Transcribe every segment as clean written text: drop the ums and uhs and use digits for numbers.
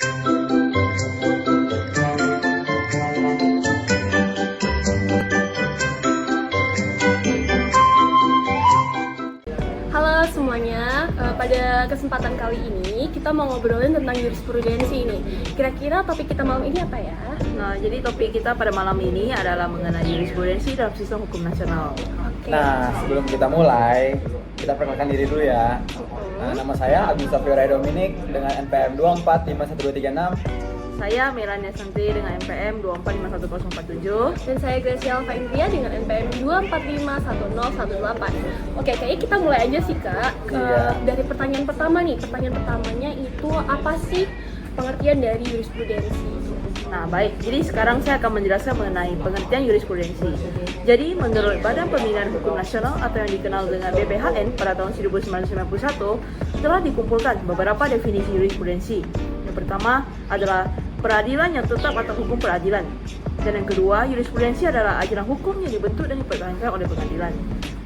Halo semuanya, pada kesempatan kali ini kita mau ngobrolin tentang jurisprudensi ini. Kira-kira topik kita malam ini apa ya? Nah, jadi topik kita pada malam ini adalah mengenai jurisprudensi dalam sistem hukum nasional. Oke. Nah, sebelum kita mulai, kita perkenalkan diri dulu ya. Nah, nama saya Agus Safiorai Dominik dengan NPM 2451236. Saya Melania Santri dengan NPM 2451047. Dan saya Gracia Alfa Indria dengan NPM 2451018. Oke, kayaknya kita mulai aja sih Kak. Iya. Dari pertanyaan pertama nih. Pertanyaan pertamanya itu apa sih pengertian dari jurisprudensi? Nah, baik. Jadi sekarang saya akan menjelaskan mengenai pengertian jurisprudensi. Jadi, menurut Badan Pembinaan Hukum Nasional atau yang dikenal dengan BPHN pada tahun 1991, telah dikumpulkan beberapa definisi jurisprudensi. Yang pertama adalah peradilan yang tetap atau hukum peradilan. Dan yang kedua, jurisprudensi adalah ajaran hukum yang dibentuk dan dipertahankan oleh pengadilan.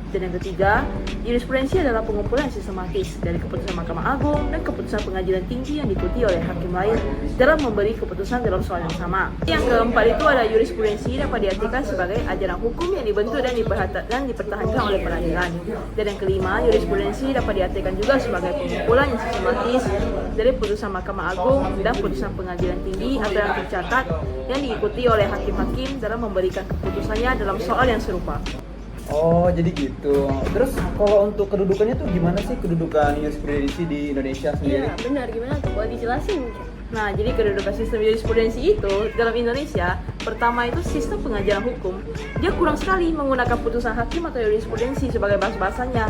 Dan yang ketiga, jurisprudensi adalah pengumpulan sistematis dari keputusan Mahkamah Agung dan keputusan pengadilan tinggi yang diikuti oleh hakim lain dalam memberi keputusan dalam soal yang sama. Yang keempat itu ada jurisprudensi dapat diartikan sebagai ajaran hukum yang dibentuk dan dipertahankan oleh pengadilan. Dan yang kelima, jurisprudensi dapat diartikan juga sebagai pengumpulan yang sistematis dari putusan Mahkamah Agung dan putusan pengadilan tinggi atau yang tercatat yang diikuti oleh hakim-hakim dalam memberikan keputusannya dalam soal yang serupa. Oh, jadi gitu. Terus kalau untuk kedudukannya tuh gimana sih kedudukan jurisprudensi di Indonesia sendiri? Iya, benar. Gimana tuh? Boleh dijelasin mungkin? Nah, jadi kedudukan sistem jurisprudensi itu dalam Indonesia, pertama itu sistem pengajaran hukum. Dia kurang sekali menggunakan putusan hakim atau jurisprudensi sebagai bahasa-bahasanya.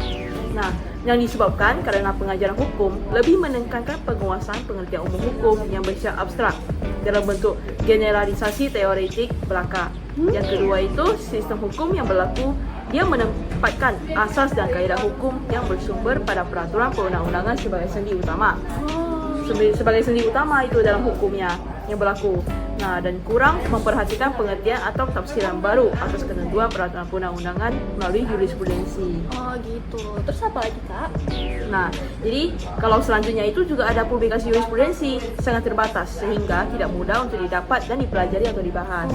Nah, yang disebabkan karena pengajaran hukum lebih menekankan penguasaan pengertian umum hukum yang bersifat abstrak dalam bentuk generalisasi teoretik belaka. Yang kedua itu sistem hukum yang berlaku, dia menempatkan asas dan kaedah hukum yang bersumber pada peraturan perundang-undangan sebagai sendi utama. Sebagai sendi utama itu dalam hukumnya yang berlaku. Nah, dan kurang memperhatikan pengertian atau tafsiran baru atas ketentuan peraturan perundang-undangan melalui jurisprudensi. Oh gitu. Terus apa lagi Kak? Nah, jadi kalau selanjutnya itu juga ada publikasi jurisprudensi sangat terbatas sehingga tidak mudah untuk didapat dan dipelajari atau dibahas.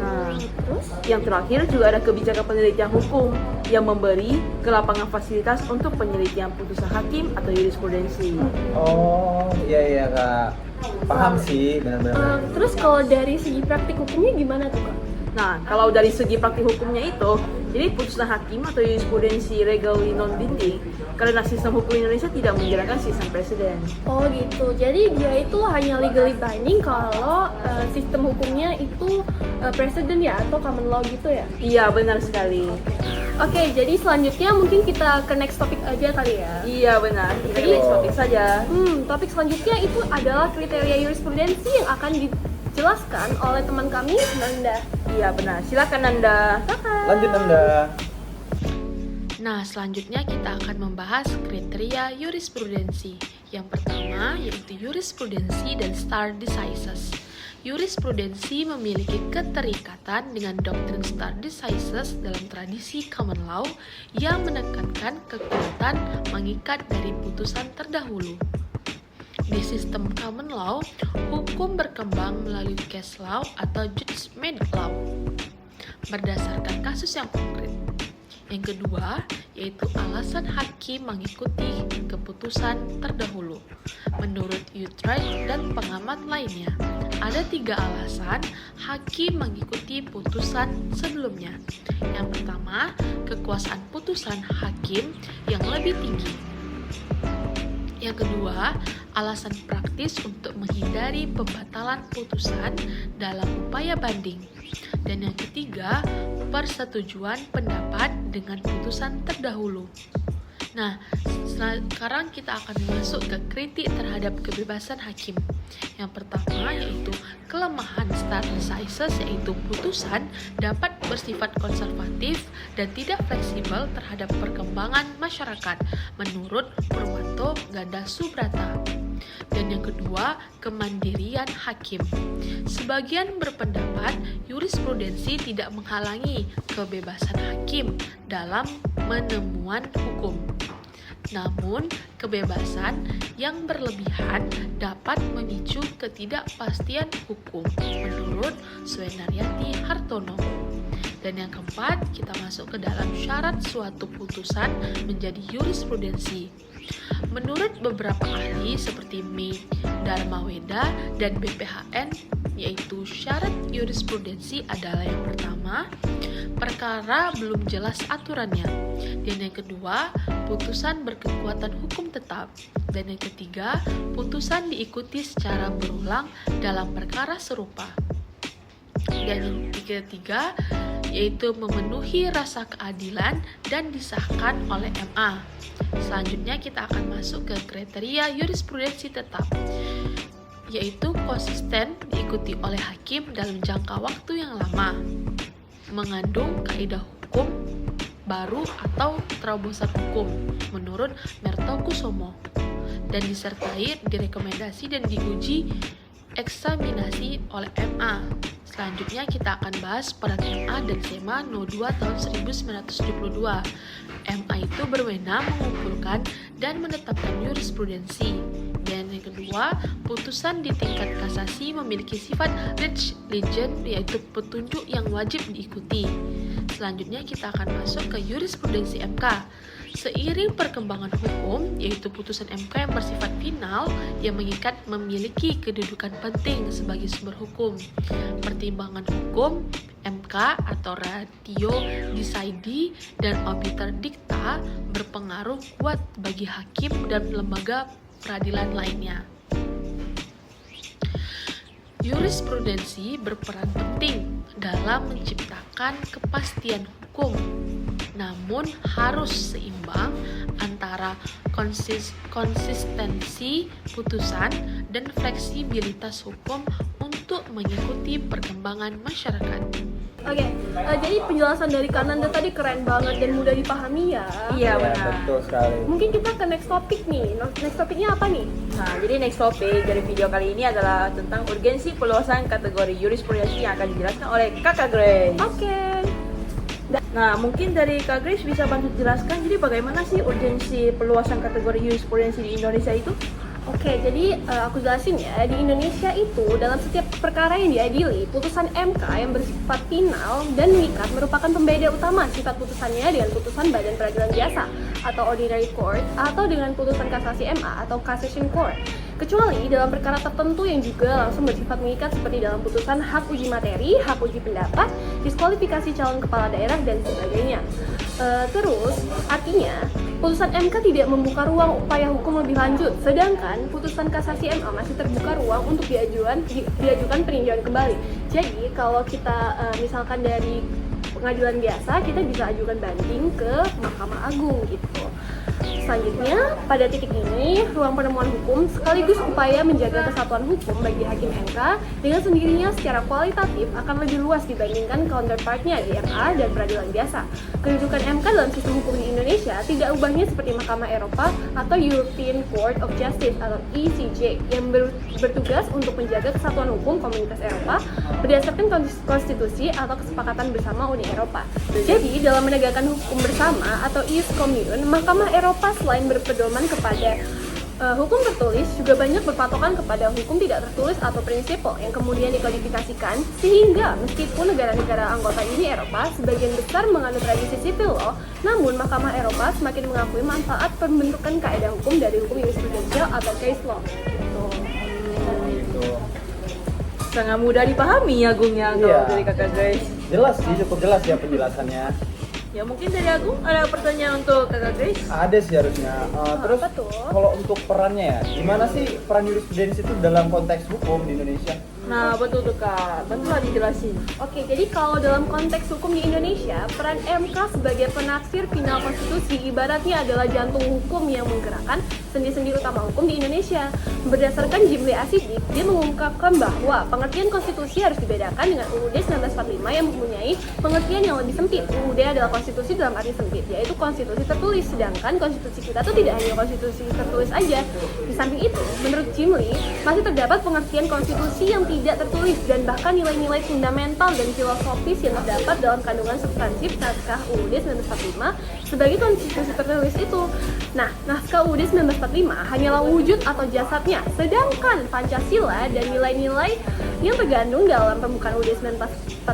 Nah, Terus? yang terakhir juga ada kebijakan penelitian hukum yang memberi kelapangan fasilitas untuk penelitian putusan hakim atau jurisprudensi. Oh, iya Kak. Paham sih, benar-benar. Terus kalau dari segi praktik hukumnya gimana tuh Kak? Nah, kalau dari segi praktik hukumnya itu, jadi putusan hakim atau jurisprudensi legally non-binding karena sistem hukum Indonesia tidak menjalankan sistem preseden. Oh gitu, jadi dia itu hanya legally binding kalau sistem hukumnya itu presiden ya atau common law gitu ya? Iya, benar sekali. Oke, jadi selanjutnya mungkin kita ke next topic aja kali ya. Iya, benar. Kita Jadi- next topik saja. Topik selanjutnya itu adalah kriteria jurisprudensi yang akan dijelaskan oleh teman kami, Nanda. Iya, benar. Silakan Nanda. Lanjut Nanda. Nah, selanjutnya kita akan membahas kriteria jurisprudensi. Yang pertama yaitu jurisprudensi dan stare decisis. Jurisprudensi memiliki keterikatan dengan doktrin stare decisis dalam tradisi common law yang menekankan kekuatan mengikat dari putusan terdahulu. Di sistem common law, hukum berkembang melalui case law atau judge-made law berdasarkan kasus yang konkret. Yang kedua, yaitu alasan hakim mengikuti keputusan terdahulu. Menurut Utrecht dan pengamat lainnya, ada 3 alasan hakim mengikuti putusan sebelumnya. Yang pertama, kekuasaan putusan hakim yang lebih tinggi. Yang kedua, alasan praktis untuk menghindari pembatalan putusan dalam upaya banding. Dan yang ketiga, persetujuan pendapat dengan putusan terdahulu. Nah, sekarang kita akan masuk ke kritik terhadap kebebasan hakim. Yang pertama yaitu kelemahan stare decisis, yaitu putusan dapat bersifat konservatif dan tidak fleksibel terhadap perkembangan masyarakat menurut Purwanto Ganda Subrata. Dan yang kedua, kemandirian hakim. Sebagian berpendapat jurisprudensi tidak menghalangi kebebasan hakim dalam menemuan hukum. Namun, kebebasan yang berlebihan dapat memicu ketidakpastian hukum menurut Suenariati Hartono. Dan yang keempat, kita masuk ke dalam syarat suatu putusan menjadi jurisprudensi. Menurut beberapa ahli seperti May Darmaweda dan BPHN, yaitu syarat jurisprudensi adalah yang pertama, perkara belum jelas aturannya, dan yang kedua, putusan berkekuatan hukum tetap, dan yang ketiga, putusan diikuti secara berulang dalam perkara serupa, dan yang ketiga yaitu memenuhi rasa keadilan dan disahkan oleh MA. Selanjutnya kita akan masuk ke kriteria jurisprudensi tetap, yaitu konsisten diikuti oleh hakim dalam jangka waktu yang lama, mengandung kaidah hukum baru atau terobosan hukum menurut Mertokusumo, dan disertai direkomendasi dan diuji eksaminasi oleh MA. Selanjutnya kita akan bahas peran MA dan SEMA No. 2 tahun 1972. MA itu berwenang mengumpulkan dan menetapkan jurisprudensi. Dan yang kedua, putusan di tingkat kasasi memiliki sifat res legend, yaitu petunjuk yang wajib diikuti. Selanjutnya kita akan masuk ke jurisprudensi MK. Seiring perkembangan hukum, yaitu putusan MK yang bersifat final yang mengikat memiliki kedudukan penting sebagai sumber hukum. Pertimbangan hukum MK atau ratio decidi dan obiter dicta berpengaruh kuat bagi hakim dan lembaga peradilan lainnya. Jurisprudensi berperan penting dalam menciptakan kepastian hukum, namun harus seimbang antara konsistensi putusan dan fleksibilitas hukum untuk mengikuti perkembangan masyarakat. Oke, jadi penjelasan dari Kananda tadi keren banget dan mudah dipahami ya. Iya, Ya, benar. betul sekali. Mungkin kita ke next topic nih. Next topiknya apa nih? Nah, jadi next topik dari video kali ini adalah tentang urgensi perluasan kategori jurisprudensi yang akan dijelaskan oleh Kakak Grace. Oke. Nah, mungkin dari Kak Grace bisa bantu jelaskan jadi bagaimana sih urgensi perluasan kategori jurisprudensi di Indonesia itu? Oke, jadi aku jelasin ya. Di Indonesia itu dalam setiap perkara yang diadili, putusan MK yang bersifat final dan mengikat merupakan pembeda utama sifat putusannya dengan putusan Badan Peradilan Biasa atau Ordinary Court atau dengan putusan kasasi MA atau Cassation Court. Kecuali dalam perkara tertentu yang juga langsung bersifat mengikat seperti dalam putusan hak uji materi, hak uji pendapat, diskualifikasi calon kepala daerah dan sebagainya. Terus artinya putusan MK tidak membuka ruang upaya hukum lebih lanjut, sedangkan putusan kasasi MA masih terbuka ruang untuk diajukan peninjauan kembali. Jadi kalau kita misalkan dari pengadilan biasa, kita bisa ajukan banding ke Mahkamah Agung gitu. Selanjutnya, pada titik ini, ruang penemuan hukum sekaligus upaya menjaga kesatuan hukum bagi hakim MK dengan sendirinya secara kualitatif akan lebih luas dibandingkan counterpartnya di MA dan peradilan biasa. Kedudukan MK dalam sistem hukum di Indonesia tidak ubahnya seperti Mahkamah Eropa atau European Court of Justice atau ECJ yang bertugas untuk menjaga kesatuan hukum Komunitas Eropa berdasarkan konstitusi atau kesepakatan bersama Uni Eropa. Jadi, dalam menegakkan hukum bersama atau Ius Commune, Mahkamah Eropa selain berpedoman kepada hukum tertulis juga banyak berpatokan kepada hukum tidak tertulis atau prinsipal yang kemudian dikodifikasikan, sehingga meskipun negara-negara anggota Uni Eropa sebagian besar menganut tradisi civil law, namun Mahkamah Eropa semakin mengakui manfaat pembentukan kaidah hukum dari hukum jurisprudensial atau case law. Gitu. Sangat mudah dipahami Agungnya kalau Iya. dari Kakak Grace. Jelas sih, cukup jelas ya penjelasannya. Ya mungkin dari Agung ada pertanyaan untuk Kakak Grace? Ada sih harusnya. Terus apa tuh? kalau untuk perannya ya, gimana sih peran jurisprudensi itu dalam konteks hukum di Indonesia? Nah, betul tuh Kak. Bantulah dijelasin. Oke, jadi kalau dalam konteks hukum di Indonesia, peran MK sebagai penafsir final konstitusi ibaratnya adalah jantung hukum yang menggerakkan sendi-sendi utama hukum di Indonesia. Berdasarkan Jimli Asidik, dia mengungkapkan bahwa pengertian konstitusi harus dibedakan dengan UUD 1945 yang mempunyai pengertian yang lebih sempit. UUD adalah konstitusi dalam arti sempit, yaitu konstitusi tertulis, sedangkan konstitusi kita tuh tidak hanya konstitusi tertulis aja. Di samping itu, menurut Jimli, masih terdapat pengertian konstitusi yang tidak tertulis dan bahkan nilai-nilai fundamental dan filosofis yang terdapat dalam kandungan substansif naskah UUD 1945 sebagai konstitusi tertulis itu. Nah, naskah UUD 1945 hanyalah wujud atau jasadnya, sedangkan Pancasila dan nilai-nilai yang tergandung dalam pembukaan UUD 1945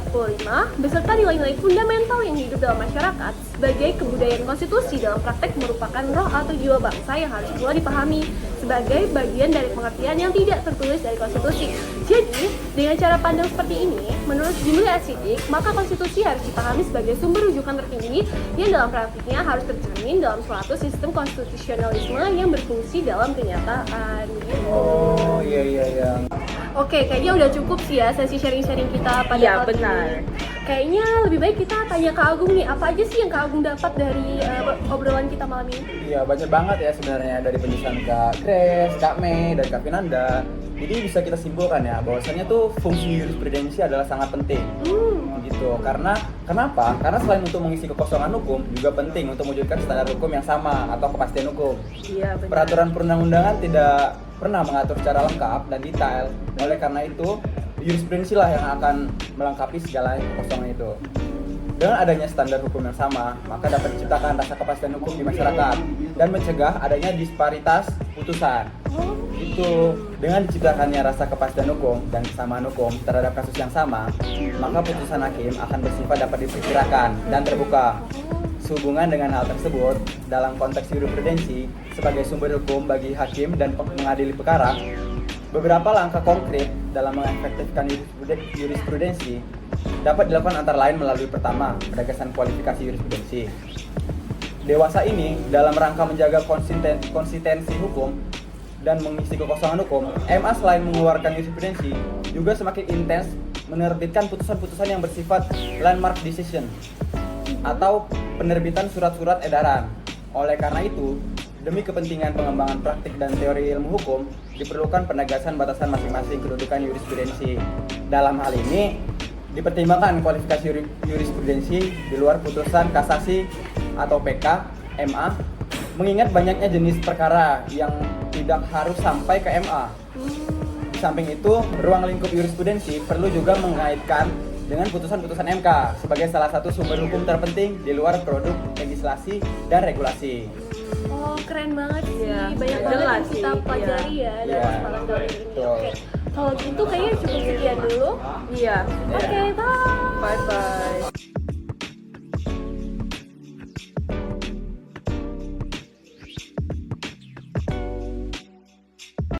beserta nilai-nilai fundamental yang hidup dalam masyarakat sebagai kebudayaan konstitusi dalam praktek merupakan roh atau jiwa bangsa yang harus pula dipahami sebagai bagian dari pengertian yang tidak tertulis dari konstitusi. Jadi, dengan cara pandang seperti ini, menurut Jimli Asidik, maka konstitusi harus dipahami sebagai sumber rujukan tertinggi yang dalam praktiknya harus tercermin dalam suatu sistem konstitusionalisme yang berfungsi dalam kenyataan. Gitu. Oh iya. Oke, kayaknya udah cukup sih ya sesi sharing-sharing kita pada Iya, kali benar. ini. Kayaknya lebih baik kita tanya Kak Agung nih, apa aja sih yang Kak Agung dapat dari obrolan kita malam ini? Iya, banyak banget ya sebenarnya dari penjelasan Kak Grace, Kak Mei, dan Kak Finanda. Jadi bisa kita simpulkan ya bahwasannya tuh fungsi jurisprudensi adalah sangat penting. Gitu. Karena kenapa? Karena selain untuk mengisi kekosongan hukum, juga penting untuk mewujudkan standar hukum yang sama atau kepastian hukum. Iya, benar. Peraturan perundang-undangan tidak pernah mengatur secara lengkap dan detail. Oleh karena itu, jurisprudensi lah yang akan melengkapi segala kekosongan itu. Dengan adanya standar hukum yang sama, maka dapat diciptakan rasa kepastian hukum di masyarakat dan mencegah adanya disparitas putusan. Itu dengan diciptakannya rasa kepastian hukum dan kesamaan hukum terhadap kasus yang sama, maka putusan hakim akan bersifat dapat diperkirakan dan terbuka. Sehubungan dengan hal tersebut, dalam konteks jurisprudensi sebagai sumber hukum bagi hakim dan mengadili perkara, beberapa langkah konkret dalam mengefektifkan jurisprudensi dapat dilakukan antara lain melalui pertama, penegasan kualifikasi jurisprudensi. Dewasa ini dalam rangka menjaga konsistensi hukum dan mengisi kekosongan hukum, MA selain mengeluarkan jurisprudensi juga semakin intens menerbitkan putusan-putusan yang bersifat landmark decision atau penerbitan surat-surat edaran. Oleh karena itu, demi kepentingan pengembangan praktik dan teori ilmu hukum, diperlukan penegasan batasan masing-masing kedudukan jurisprudensi. Dalam hal ini, dipertimbangkan kualifikasi jurisprudensi di luar putusan kasasi atau PK, MA, mengingat banyaknya jenis perkara yang tidak harus sampai ke MA. Di samping itu, ruang lingkup jurisprudensi perlu juga mengaitkan dengan putusan-putusan MK sebagai salah satu sumber hukum terpenting di luar produk legislasi dan regulasi. Oh, keren banget sih. Iya, Banyak jelas banget yang kita sih, pelajari ya dalam Iya, kesempatan kali ini. betul. Oke. Kalau gitu kayaknya cukup sekian dulu. Iya. Oke, bye. Bye-bye.